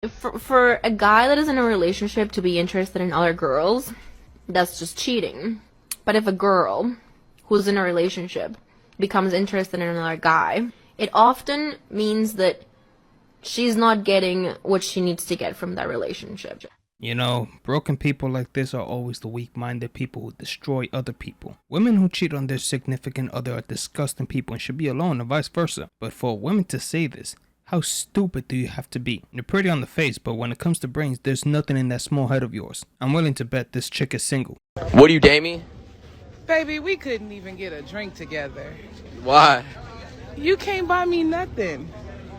For a guy that is in a relationship to be interested in other girls, that's just cheating. But if a girl who's in a relationship becomes interested in another guy, it often means that she's not getting what she needs to get from that relationship. You know, broken people like this are always the weak-minded people who destroy other people. Women who cheat on their significant other are disgusting people and should be alone and vice versa. But for women to say this, how stupid do you have to be? You're pretty on the face, but when it comes to brains, there's nothing in that small head of yours. I'm willing to bet this chick is single. What do you date me? Baby, we couldn't even get a drink together. Why? You can't buy me nothing.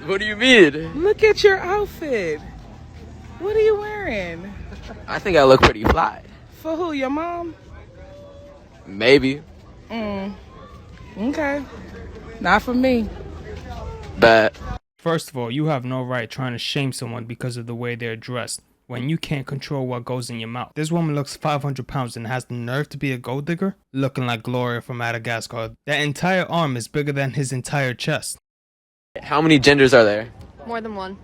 What do you mean? Look at your outfit. What are you wearing? I think I look pretty fly. For who, your mom? Maybe. Okay. Not for me. But First of all, you have no right trying to shame someone because of the way they're dressed, when you can't control what goes in your mouth. This woman looks 500 pounds and has the nerve to be a gold digger? Looking like Gloria from Madagascar. That entire arm is bigger than his entire chest. how many genders are there? More than one.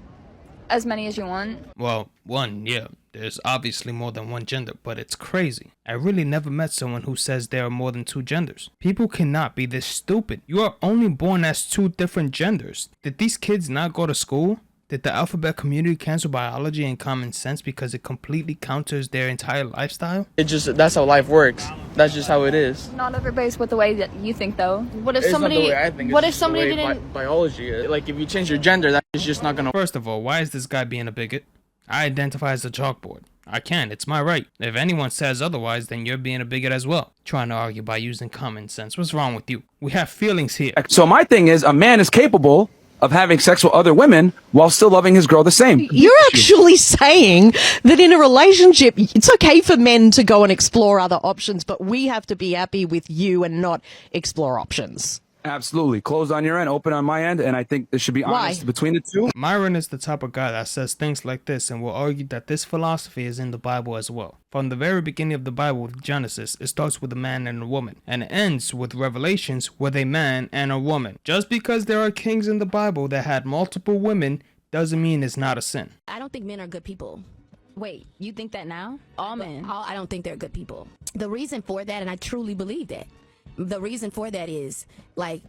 As many as you want. Well, one, yeah. There's obviously more than one gender, but it's crazy. I really never met someone who says there are more than two genders. People cannot be this stupid. You are only born as two different genders. Did these kids not go to school? Did the alphabet community cancel biology and common sense because it completely counters their entire lifestyle? That's how life works. That's just how it is. Not everybody's with the way that you think, though. What if It's somebody? not the way I think. What It's if just the somebody way didn't? biology is. Like, if you change your gender, that is just not gonna. First of all, why is this guy being a bigot? I identify as a chalkboard. I can, it's my right. If anyone says otherwise, then you're being a bigot as well. Trying to argue by using common sense. What's wrong with you? We have feelings here. So my thing is, a man is capable of having sex with other women while still loving his girl the same. You're actually saying that in a relationship, it's okay for men to go and explore other options, but we have to be happy with you and not explore options. Absolutely. Closed on your end, open on my end, and I think there should be honest between the two. Myron is the type of guy that says things like this and will argue that this philosophy is in the Bible as well. From the very beginning of the Bible with Genesis, it starts with a man and a woman, and it ends with Revelations with a man and a woman. Just because there are kings in the Bible that had multiple women doesn't mean it's not a sin. I don't think men are good people. Wait, you think that now? All men. I don't think they're good people. The reason for that, and I truly believe that, the reason for that is, like,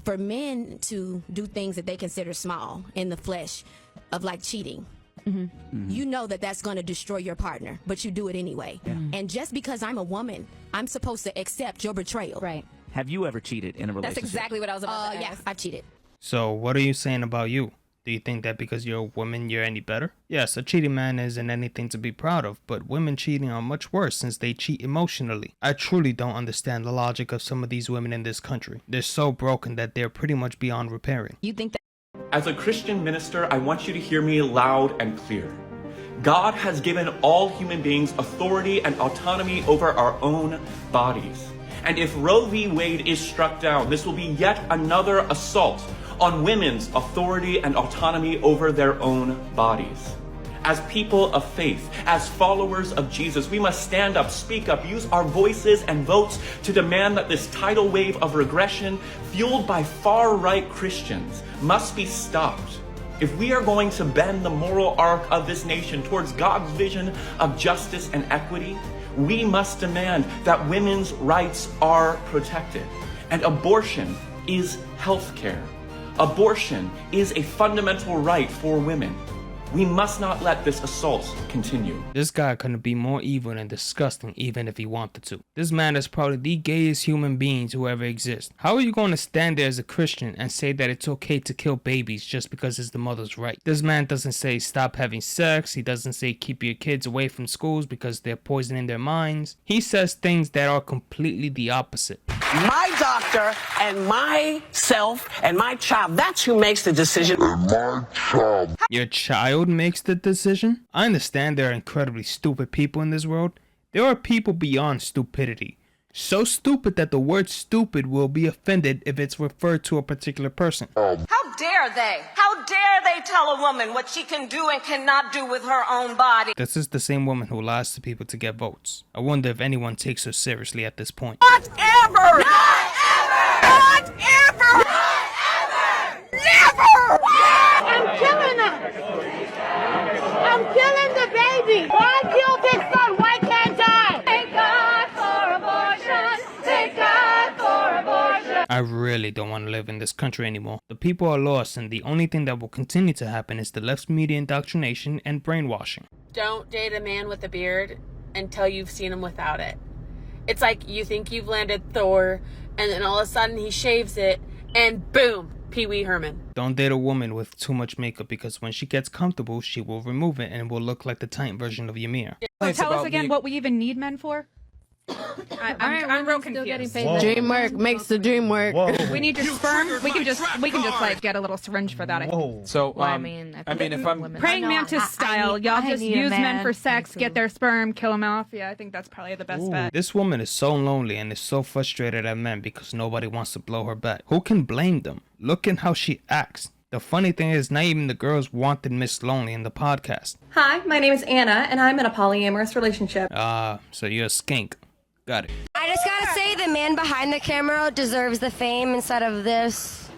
for men to do things that they consider small in the flesh of, like, cheating. You know that that's going to destroy your partner, but you do it anyway. And just because I'm a woman, I'm supposed to accept your betrayal. Right. Have you ever cheated in a relationship? That's exactly what I was about to Yeah, ask. I've cheated. So what are you saying about you? Do you think that because you're a woman, you're any better? Yes, a cheating man isn't anything to be proud of, but women cheating are much worse since they cheat emotionally. I truly don't understand the logic of some of these women in this country. They're so broken that they're pretty much beyond repairing. You think that? As a Christian minister, I want you to hear me loud and clear. God has given all human beings authority and autonomy over our own bodies. And if Roe v. Wade is struck down, this will be yet another assault on women's authority and autonomy over their own bodies. As people of faith, as followers of Jesus, we must stand up, speak up, use our voices and votes to demand that this tidal wave of regression, fueled by far-right Christians, must be stopped. If we are going to bend the moral arc of this nation towards God's vision of justice and equity, we must demand that women's rights are protected. And abortion is health care. Abortion is a fundamental right for women. We must not let this assault continue. This guy couldn't be more evil and disgusting even if he wanted to. This man is probably the gayest human being to ever exist. How are you going to stand there as a Christian and say that it's okay to kill babies just because it's the mother's right? This man doesn't say stop having sex. He doesn't say keep your kids away from schools because they're poisoning their minds. He says things that are completely the opposite. My doctor and myself and my child, that's who makes the decision. And my child. Your child makes the decision? I understand there are incredibly stupid people in this world. There are people beyond stupidity. So stupid that the word stupid will be offended if it's referred to a particular person. How dare they? How dare they tell a woman what she can do and cannot do with her own body? This is the same woman who lies to people to get votes. I wonder if anyone takes her seriously at this point. Not ever! Not ever! Not ever! Not ever! Never! I'm killing her! really don't want to live in this country anymore. The people are lost, and the only thing that will continue to happen is the left's media indoctrination and brainwashing. Don't date a man with a beard until you've seen him without it. It's like you think you've landed Thor, and then all of a sudden he shaves it, and boom, Pee Wee Herman. Don't date a woman with too much makeup, because when she gets comfortable, she will remove it and will look like the tiny version of Ymir. So tell us again what we even need men for? I'm real confused. Dream work makes the dream work. We need your sperm. We can just like get a little syringe for that. I think. So, I mean, if I'm Praying mantis style, y'all just use men for sex, get their sperm, kill them off. Yeah, I think that's probably the best bet. This woman is so lonely and is so frustrated at men because nobody wants to blow her back. Who can blame them? Look at how she acts. The funny thing is, not even the girls wanted Miss Lonely in the podcast. Hi, my name is Anna, and I'm in a polyamorous relationship. So you're a skink. Got it. I just gotta say the man behind the camera deserves the fame instead of this.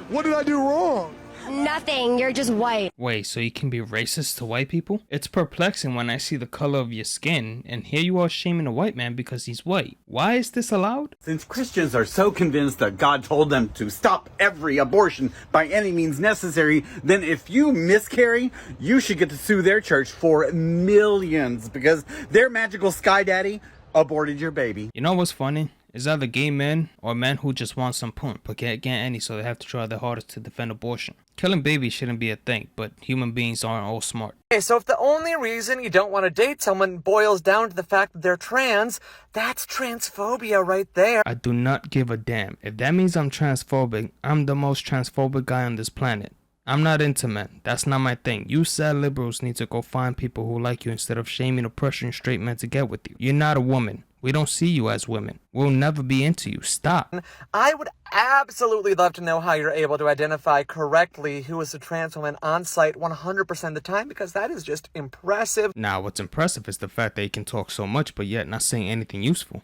What did I do wrong? Nothing, you're just white. Wait, so you can be racist to white people? It's perplexing when I see the color of your skin, and here you are shaming a white man because he's white. Why is this allowed? Since Christians are so convinced that God told them to stop every abortion by any means necessary, then if you miscarry, you should get to sue their church for millions because their magical sky daddy aborted your baby. You know what's funny? It's either gay men or men who just want some punt but can't get any, so they have to try their hardest to defend abortion. Killing babies shouldn't be a thing, but human beings aren't all smart. Okay, so if the only reason you don't want to date someone boils down to the fact that they're trans, that's transphobia right there. I do not give a damn. If that means I'm transphobic, I'm the most transphobic guy on this planet. I'm not into men. That's not my thing. You sad liberals need to go find people who like you instead of shaming or pressuring straight men to get with you. You're not a woman. We don't see you as women. We'll never be into you. Stop. I would absolutely love to know how you're able to identify correctly who is a trans woman on site 100% of the time, because that is just impressive. Now, what's impressive is the fact that you can talk so much but yet not saying anything useful.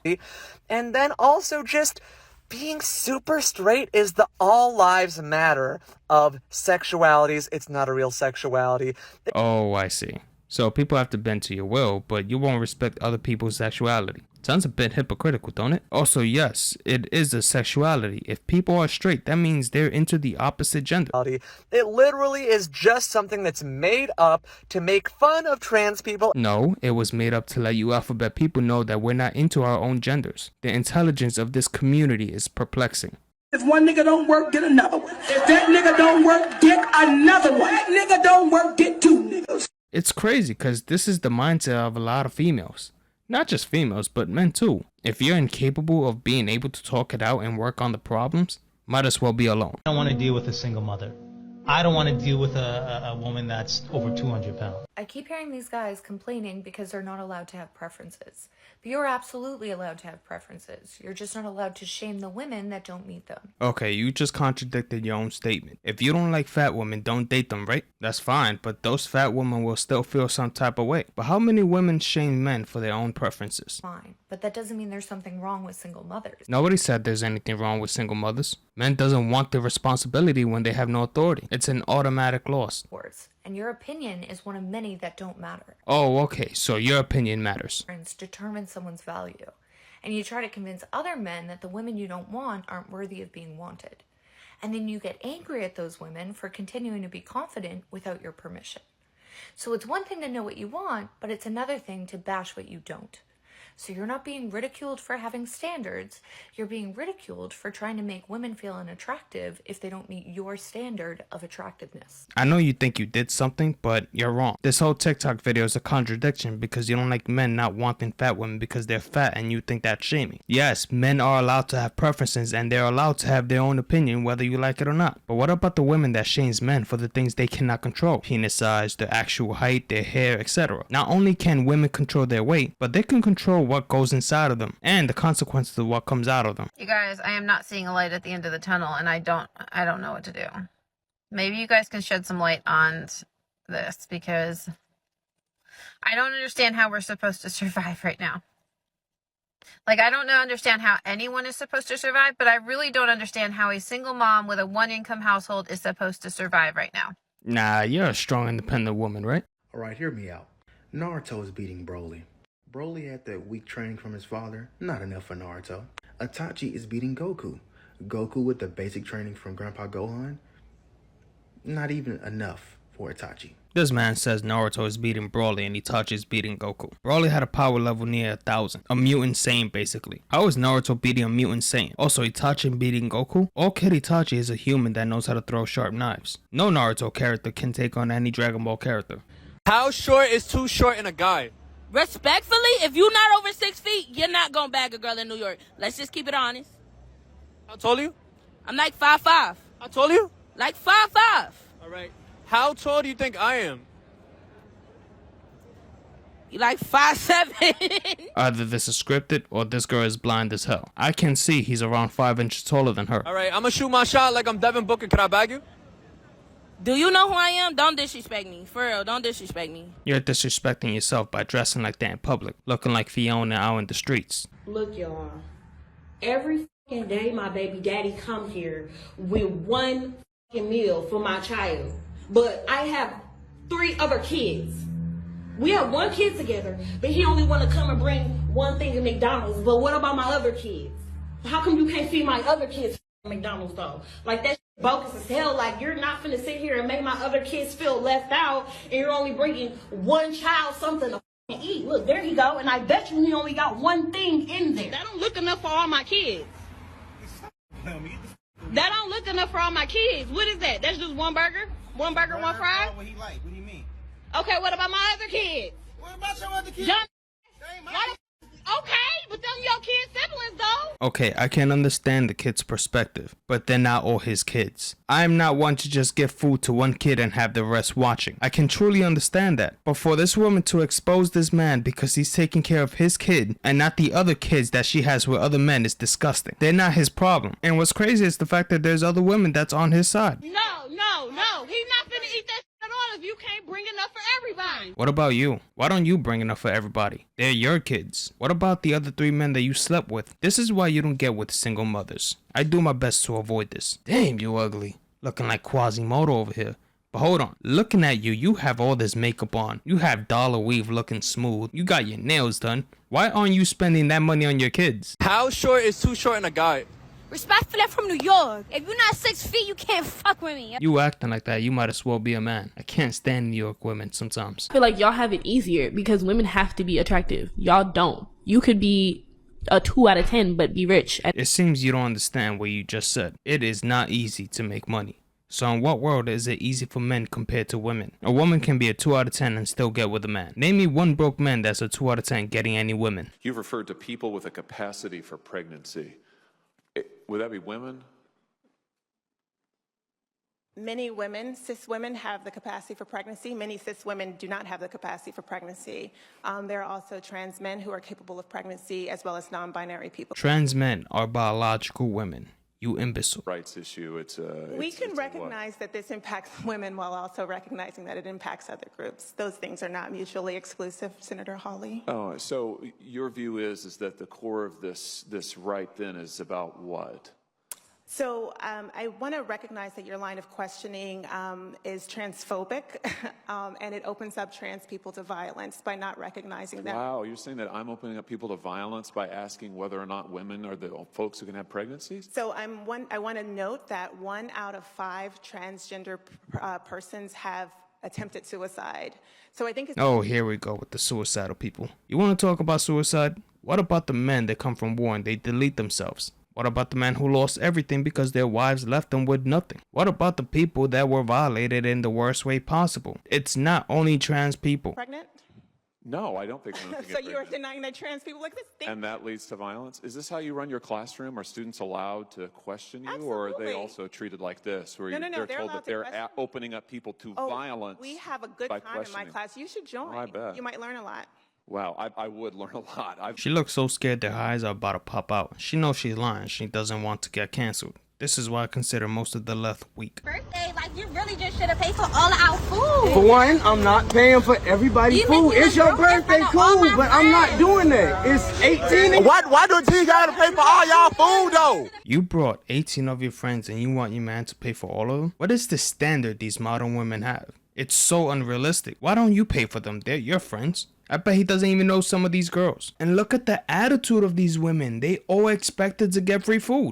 And then also just being super straight is the all lives matter of sexualities. It's not a real sexuality. Oh, I see. So people have to bend to your will, but you won't respect other people's sexuality. Sounds a bit hypocritical, don't it? Also, yes, it is a sexuality. If people are straight, that means they're into the opposite gender. It literally is just something that's made up to make fun of trans people. No, it was made up to let you alphabet people know that we're not into our own genders. The intelligence of this community is perplexing. If one nigga don't work, get another one. If that nigga don't work, get another one. If that nigga don't work, get two niggas. It's crazy because this is the mindset of a lot of females. Not just females, but men too. If you're incapable of being able to talk it out and work on the problems, might as well be alone. I don't want to deal with a single mother. I don't want to deal with a woman that's over 200 pounds. I keep hearing these guys complaining because they're not allowed to have preferences. But you're absolutely allowed to have preferences. You're just not allowed to shame the women that don't meet them. Okay, you just contradicted your own statement. If you don't like fat women, don't date them, right? That's fine, but those fat women will still feel some type of way. But how many women shame men for their own preferences? Fine, but that doesn't mean there's something wrong with single mothers. Nobody said there's anything wrong with single mothers. Men doesn't want the responsibility when they have no authority. It's an automatic loss. And your opinion is one of many that don't matter. Oh, okay, so your opinion matters. Determine someone's value. And you try to convince other men that the women you don't want aren't worthy of being wanted. And then you get angry at those women for continuing to be confident without your permission. So it's one thing to know what you want, but it's another thing to bash what you don't. So you're not being ridiculed for having standards. You're being ridiculed for trying to make women feel unattractive if they don't meet your standard of attractiveness. I know you think you did something, but you're wrong. This whole TikTok video is a contradiction because you don't like men not wanting fat women because they're fat and you think that's shaming. Yes, men are allowed to have preferences and they're allowed to have their own opinion whether you like it or not. But what about the women that shames men for the things they cannot control? Penis size, their actual height, their hair, etc. Not only can women control their weight, but they can control what goes inside of them and the consequences of what comes out of them. You guys, I am not seeing a light at the end of the tunnel, and I don't know what to do. Maybe you guys can shed some light on this, because I don't understand how we're supposed to survive right now. Like, I don't understand how anyone is supposed to survive, but I really don't understand how a single mom with a one-income household is supposed to survive right now. Nah, you're a strong, independent woman, right? Alright, hear me out. Naruto is beating Broly. Broly had that weak training from his father, not enough for Naruto. Itachi is beating Goku. Goku with the basic training from Grandpa Gohan, not even enough for Itachi. This man says Naruto is beating Broly and Itachi is beating Goku. Broly had a power level near 1,000. A mutant Saiyan basically. How is Naruto beating a mutant Saiyan? Also, Itachi beating Goku? All Kid Itachi is a human that knows how to throw sharp knives. No Naruto character can take on any Dragon Ball character. How short is too short in a guy? Respectfully, if you're not over 6 feet, you're not gonna bag a girl in New York. Let's just keep it honest. How tall are you? I'm like 5'5". How tall are you? Like 5'5". All right. How tall do you think I am? You like 5'7". Either this is scripted or this girl is blind as hell. I can see he's around 5 inches taller than her. All right, I'm gonna shoot my shot like I'm Devin Booker. Can I bag you? Do you know who I am? Don't disrespect me. For real, don't disrespect me. You're disrespecting yourself by dressing like that in public, looking like Fiona out in the streets. Look, y'all. Every fucking day my baby daddy come here with one fucking meal for my child. But I have 3 other kids. We have 1 kid together, but he only want to come and bring one thing to McDonald's. But what about my other kids? How come you can't feed my other kids at McDonald's though? Like that's bogus as hell. Like you're not finna sit here and make my other kids feel left out, and you're only bringing one child something to eat. Look, there you go. And I bet you he only got 1 thing in there. That don't look enough for all my kids. That don't look enough for all my kids. What is that? That's just 1 burger? 1 burger, 1 fry? What he like? What do you mean? Okay, what about my other kids? What about your other kids? John, okay, but them your kids' siblings though. Okay, I can understand the kid's perspective, but they're not all his kids. I am not one to just give food to 1 kid and have the rest watching. I can truly understand that. But for this woman to expose this man because he's taking care of his kid and not the other kids that she has with other men is disgusting. They're not his problem. And what's crazy is the fact that there's other women that's on his side. No. He's not finna eat that shit at all if you can't bring enough for everybody. What about you? Why don't you bring enough for everybody? They're your kids. What about the other 3 men that you slept with? This is why you don't get with single mothers. I do my best to avoid this. Damn, you ugly. Looking like Quasimodo over here. But hold on. Looking at you, you have all this makeup on. You have dollar weave looking smooth. You got your nails done. Why aren't you spending that money on your kids? How short is too short in a guy? Respectfully, I'm from New York. If you're not 6 feet, you can't fuck with me. You acting like that, you might as well be a man. I can't stand New York women sometimes. I feel like y'all have it easier because women have to be attractive. Y'all don't. You could be a 2 out of 10 but be rich. It seems you don't understand what you just said. It is not easy to make money. So in what world is it easy for men compared to women? A woman can be a 2 out of 10 and still get with a man. Name me 1 broke man that's a 2 out of 10 getting any women. You've referred to people with a capacity for pregnancy. Would that be women? Many women, cis women, have the capacity for pregnancy. Many cis women do not have the capacity for pregnancy. There are also trans men who are capable of pregnancy, as well as non-binary people. Trans men are biological women. You imbecile. Rights issue. We can recognize that this impacts women while also recognizing that it impacts other groups. Those things are not mutually exclusive, Senator Hawley. Oh, so your view is that the core of this right then is about what? So I want to recognize that your line of questioning is transphobic, and it opens up trans people to violence by not recognizing that. Wow, you're saying that I'm opening up people to violence by asking whether or not women are the folks who can have pregnancies? So I want to note that 1 out of 5 transgender persons have attempted suicide. So I think it's— Oh, here we go with the suicidal people. You want to talk about suicide? What about the men that come from war and they delete themselves? What about the men who lost everything because their wives left them with nothing? What about the people that were violated in the worst way possible? It's not only trans people. Pregnant? No, I don't think women can get So you are denying that trans people like this thing? And that leads to violence? Is this how you run your classroom? Are students allowed to question you? Or are they also treated like this, where No, they're told that they're opening up people to violence? We have a good time in my class. You should join. Oh, I bet. You might learn a lot. Wow, I would learn a lot. She looks so scared their eyes are about to pop out. She knows she's lying. She doesn't want to get canceled. This is why I consider most of the left weak. Birthday, like you really just should have paid for all our food. For one, I'm not paying for everybody's food. It's your birthday, cool, but I'm not doing that. It's 18. Why do T gotta pay for all y'all food though? You brought 18 of your friends and you want your man to pay for all of them? What is the standard these modern women have? It's so unrealistic. Why don't you pay for them? They're your friends. I bet he doesn't even know some of these girls. And look at the attitude of these women. They all expected to get free food.